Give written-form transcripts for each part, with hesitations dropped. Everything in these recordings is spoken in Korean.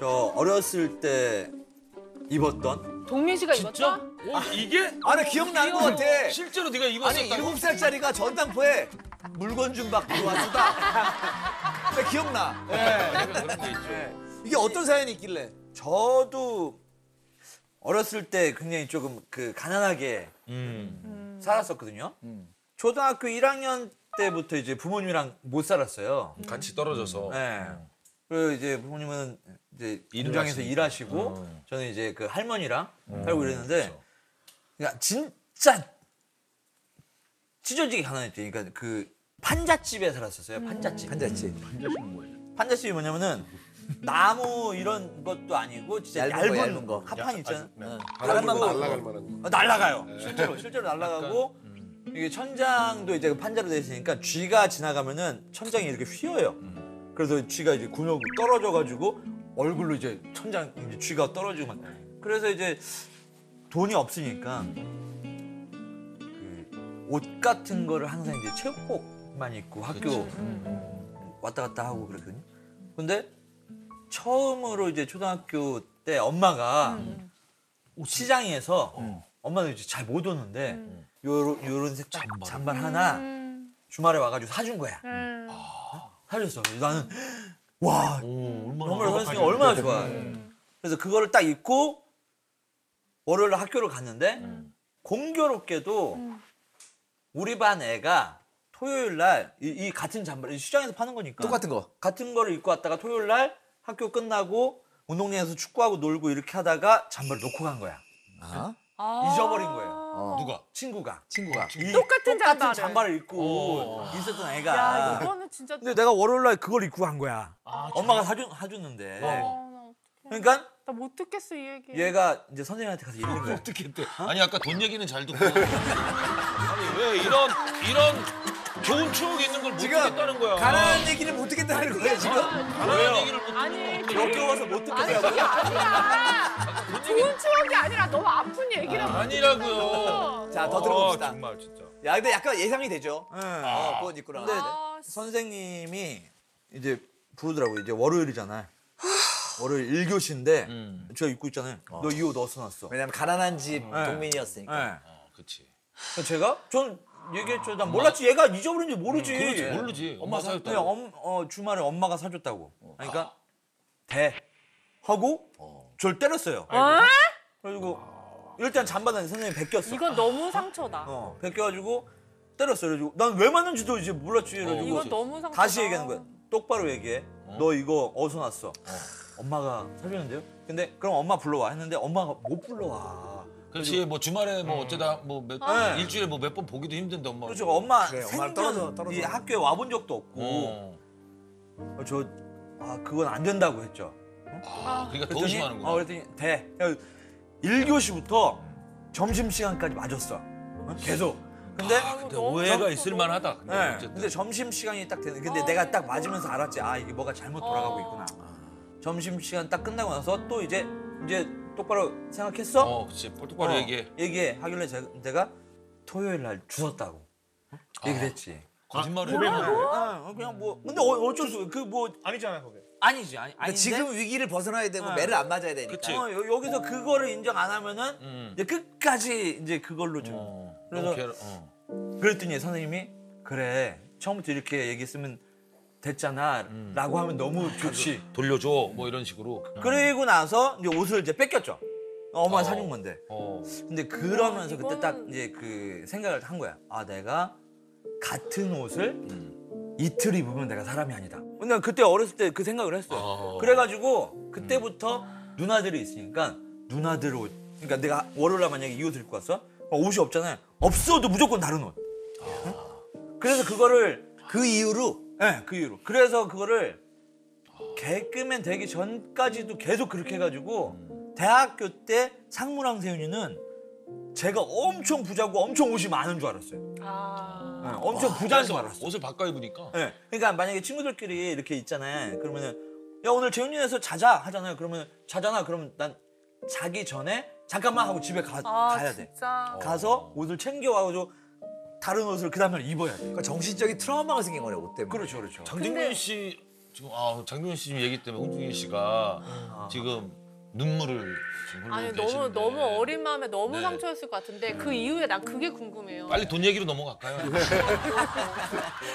저 어렸을 때 입었던 동민 씨가 진짜? 입었다? 이게? 아, 나 기억나는 것 같아. 실제로 네가 입었었다고? 아니, 7살짜리가 전당포에 물건 좀 받고 들어왔다. 나 기억나. 그런 게 있죠. 이게 어떤 사연이 있길래? 저도 어렸을 때 굉장히 조금 가난하게 살았었거든요. 초등학교 1학년 때부터 이제 부모님이랑 못 살았어요. 같이 떨어져서. 네. 그리고 이제 부모님은 이제 일을 공장에서 하시니까. 일하시고 저는 이제 그 할머니랑 살고 이랬는데 그렇죠. 그러니까 진짜 찢어지게 가난했죠. 그러니까 그 판잣집에 살았었어요. 판잣집. 한자치. 판잣집이 뭐냐면은 나무 이런 것도 아니고 진짜 얇은 거. 합판 있잖아요. 바람만 그리고 날아갈 만한 거. 날아가요. 실제로 날아가고 이게 천장도 이제 판자로 되어 있으니까 쥐가 지나가면은 천장이 이렇게 휘어요. 그래서 쥐가 이제 군역 떨어져가지고 얼굴로 이제 천장 이제 쥐가 떨어지고 막. 그래서 이제 돈이 없으니까 그 옷 같은 거를 항상 이제 체육복만 입고 학교 왔다 갔다 하고 그랬거든요. 근데 처음으로 이제 초등학교 때 엄마가 시장에서 엄마는 이제 잘 못 오는데 요런 색 잠바 하나 주말에 와가지고 사준 거야. 사줬어. 그래서 나는 와 엄마를 사줬으니까 얼마나 좋아. 그래서 그거를 딱 입고 월요일 학교를 갔는데 공교롭게도 우리 반 애가 토요일 날 이 같은 잠바를 시장에서 파는 거니까 똑같은 거. 같은 거를 입고 왔다가 토요일 날 학교 끝나고 운동장에서 축구하고 놀고 이렇게 하다가 잠바를 놓고 간 거야. 잊어버린 거예요. 누가? 친구가. 이 똑같은 잠바를. 잠바를 입고 있었던 애가. 야, 이거는 진짜. 근데 내가 월요일 날 그걸 입고 간 거야. 엄마가 사줬는데. 그러니까 나 못 듣겠어, 이 얘기. 얘가 이제 선생님한테 가서 읽는 거야. 어떻게 했대? 아니 아까 돈 얘기는 잘 듣고. 아니 왜 이런 좋은 추억이 있는 걸 못 듣겠다는 거야? 가난한 얘기를 못 듣겠다는 거야, 지금? 가난한 얘기를 못 아니, 역겨워서 못 아니, 듣겠다고. 그게 아니라. 좋은 추억이 아니라 너무 아픈 얘기를. 아니라고요. 자, 더 들어봅시다. 정말 진짜. 야, 근데 약간 예상이 되죠? 응. 그건 있구나. 근데 아, 선생님이 이제 부르더라고요. 이제 월요일이잖아. 월요일 1교시인데 제가 입고 있잖아요. 너 이 옷 어디서 났어? 왜냐면 가난한 집 동민이었으니까. 네. 그렇지. 그래서 제가 전 얘기했죠. 난 몰랐지. 얘가 잊어버린지 모르지. 그렇지 모르지. 엄마 근데 사줬다. 주말에 엄마가 사줬다고. 그러니까 대 하고 저를 때렸어요. 그래가지고 일단 잠바는 선생님이 베꼈어. 이건 너무 상처다. 베껴가지고 때렸어. 그래가지고 난 왜 맞는지도 이제 몰랐지. 그래가지고 이건 너무 상처다. 다시 얘기하는 거야. 똑바로 얘기해. 너 이거 어디서 났어? 엄마가 사줬는데요. 근데 그럼 엄마 불러와 했는데 엄마가 못 불러와. 그렇지 뭐 주말에 뭐 어쩌다 뭐 네. 일주일에 뭐 몇 번 보기도 힘든데 엄마. 그렇죠. 엄마 그래, 엄마랑 생전 떨어져. 이 학교에 와본 적도 없고 그건 안 된다고 했죠. 그러니까 더 의심하는구나. 그랬더니 돼. 1교시부터 점심시간까지 맞았어. 계속. 근데 근데 오해가 있을 만하다. 근데 네. 어쨌든. 근데 점심시간이 딱 되는. 근데 내가 딱 맞으면서 알았지. 이게 뭐가 잘못 돌아가고 있구나. 점심시간 딱 끝나고 나서 또 이제 똑바로 생각했어? 그렇지. 똑바로 얘기해. 얘기해. 하길래 내가 토요일 날 주웠다고. 얘기를 했지. 거짓말을 해. 그냥 뭐 근데 어쩔 수 아니잖아, 그게. 아니지. 근데 아닌데 지금 위기를 벗어나야 되고 매를 안 맞아야 되니까. 그치. 여기서 그거를 인정 안 하면은 이제 끝까지 이제 그걸로 좀 그래서 그랬더니 선생님이 그래 처음부터 이렇게 얘기했으면 됐잖아라고 하면 너무 좋지. 돌려줘 뭐 이런 식으로. 그리고 나서 이제 옷을 이제 뺏겼죠. 엄마가 사준 건데. 근데 그러면서 그때 딱 이제 그 생각을 한 거야. 내가 같은 옷을 이틀 입으면 내가 사람이 아니다. 근데 그때 어렸을 때 그 생각을 했어요. 그래가지고 그때부터 누나들이 있으니까 누나들 옷. 그러니까 내가 월요일날 만약에 이 옷을 입고 왔어? 옷이 없잖아요. 없어도 무조건 다른 옷. 그래서 그거를 그 이후로 그 이유로. 그래서 그거를 개그맨 되기 전까지도 계속 그렇게 해가지고 대학교 때 상무랑 세윤이는 제가 엄청 부자고 엄청 옷이 많은 줄 알았어요. 엄청 부자인 줄 알았어. 옷을 바꿔 입으니까. 그러니까 만약에 친구들끼리 이렇게 있잖아요. 그러면은 야 오늘 재훈이네서 자자 하잖아요. 그러면 자잖아. 그러면 난 자기 전에 잠깐만 하고 집에 가야 돼. 진짜. 가서 옷을 챙겨와가지고 다른 옷을 그 다음날 입어야 돼. 그러니까 정신적인 트라우마가 생긴 거네, 옷 때문에. 그렇죠. 장진민 씨 지금 장동현 씨 얘기 때문에 홍준기 씨가 지금 눈물을 지금 흘리고 아니 계시는데. 너무 어린 마음에 너무 네. 상처였을 것 같은데 그 이후에 난 그게 궁금해요. 빨리 돈 얘기로 넘어갈까요?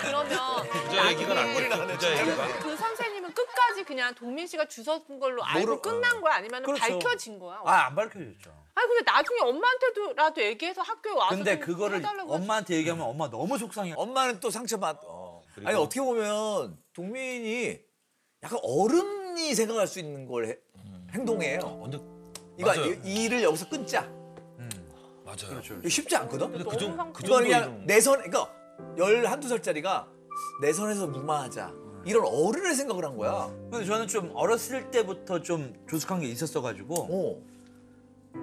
그러면 부자 얘기가 낫겠죠, 부자 얘기가. 그 선생님은 끝까지 그냥 동민 씨가 주웠던 걸로 알고 끝난 거야? 아니면 그렇죠. 밝혀진 거야? 안 밝혀졌죠. 아니 근데 나중에 엄마한테도라도 얘기해서 학교에 와서 근데 좀 그거를 해달라고 하지. 엄마한테 얘기하면 엄마 너무 속상해. 엄마는 또 상처받. 그리고- 아니 어떻게 보면 동민이 약간 어른이 생각할 수 있는 걸 행동해요. 근데 이거 맞아요. 이 일을 여기서 끊자. 맞아요. 그렇죠. 이거 쉽지 않거든. 근데 너무 그 상처. 이건 그냥 정도 내 선, 그러니까 11~12살짜리가 내 선에서 무마하자. 이런 어른의 생각을 한 거야. 근데 저는 좀 어렸을 때부터 좀 조숙한 게 있었어가지고 어.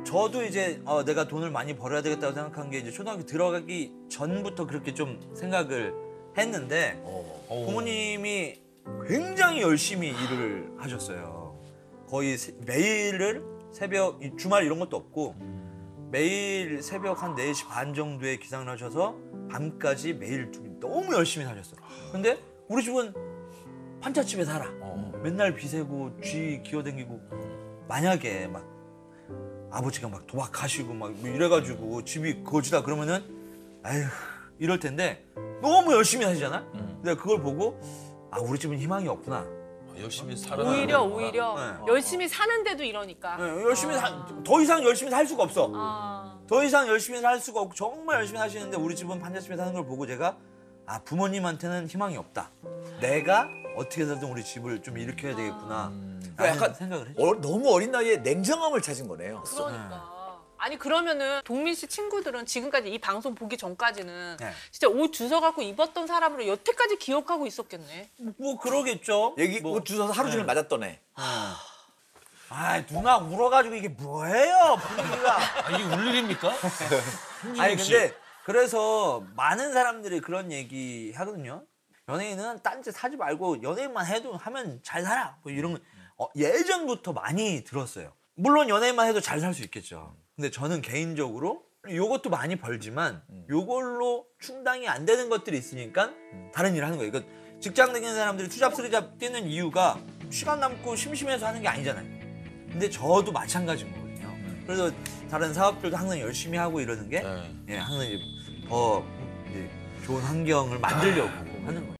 저도 이제 내가 돈을 많이 벌어야 되겠다고 생각한 게 이제 초등학교 들어가기 전부터 그렇게 좀 생각을 했는데 부모님이 굉장히 열심히 일을 하셨어요. 거의 매일을 새벽 주말 이런 것도 없고 매일 새벽 한 4시 반 정도에 기상을 하셔서 밤까지 매일 너무 열심히 사셨어요. 근데 우리 집은 판잣집에 살아. 맨날 비세고 쥐 기어다니고 만약에 막 아버지가 막 도박하시고 막 이래가지고 집이 거지다 그러면은 아휴 이럴 텐데 너무 열심히 하시잖아. 근데 그걸 보고 우리 집은 희망이 없구나. 열심히 살아나는 오히려 거구나. 열심히 사는데도 이러니까. 열심히 더 이상 열심히 살 수가 없어. 아. 더 이상 열심히 살 수가 없고 정말 열심히 하시는데 우리 집은 판잣집에 사는 걸 보고 제가 부모님한테는 희망이 없다. 내가 어떻게 해서든 우리 집을 좀 일으켜야 되겠구나. 그러니까 약간 생각을 했죠. 너무 어린 나이에 냉정함을 찾은 거네요. 그러니까. 아니 그러면은 동민 씨 친구들은 지금까지 이 방송 보기 전까지는 네. 진짜 옷 주워 갖고 입었던 사람으로 여태까지 기억하고 있었겠네. 뭐 그러겠죠. 얘기 뭐. 옷 주워서 하루 종일 맞았던 애. 누나 울어가지고 이게 뭐예요 분위기가. 이게 울 일입니까? 아니 근데 그래서 많은 사람들이 그런 얘기 하거든요. 연예인은 딴짓 하지 말고 연예인만 하면 잘 살아. 뭐 이런 거 예전부터 많이 들었어요. 물론 연예인만 해도 잘 살 수 있겠죠. 근데 저는 개인적으로 요것도 많이 벌지만 요걸로 충당이 안 되는 것들이 있으니까 다른 일을 하는 거예요. 그러니까 직장 다니는 사람들이 투잡 쓰리잡 뛰는 이유가 시간 남고 심심해서 하는 게 아니잖아요. 근데 저도 마찬가지인 거거든요. 그래서 다른 사업들도 항상 열심히 하고 이러는 게 네. 항상 이제 더 이제 좋은 환경을 만들려고 하는 거예요.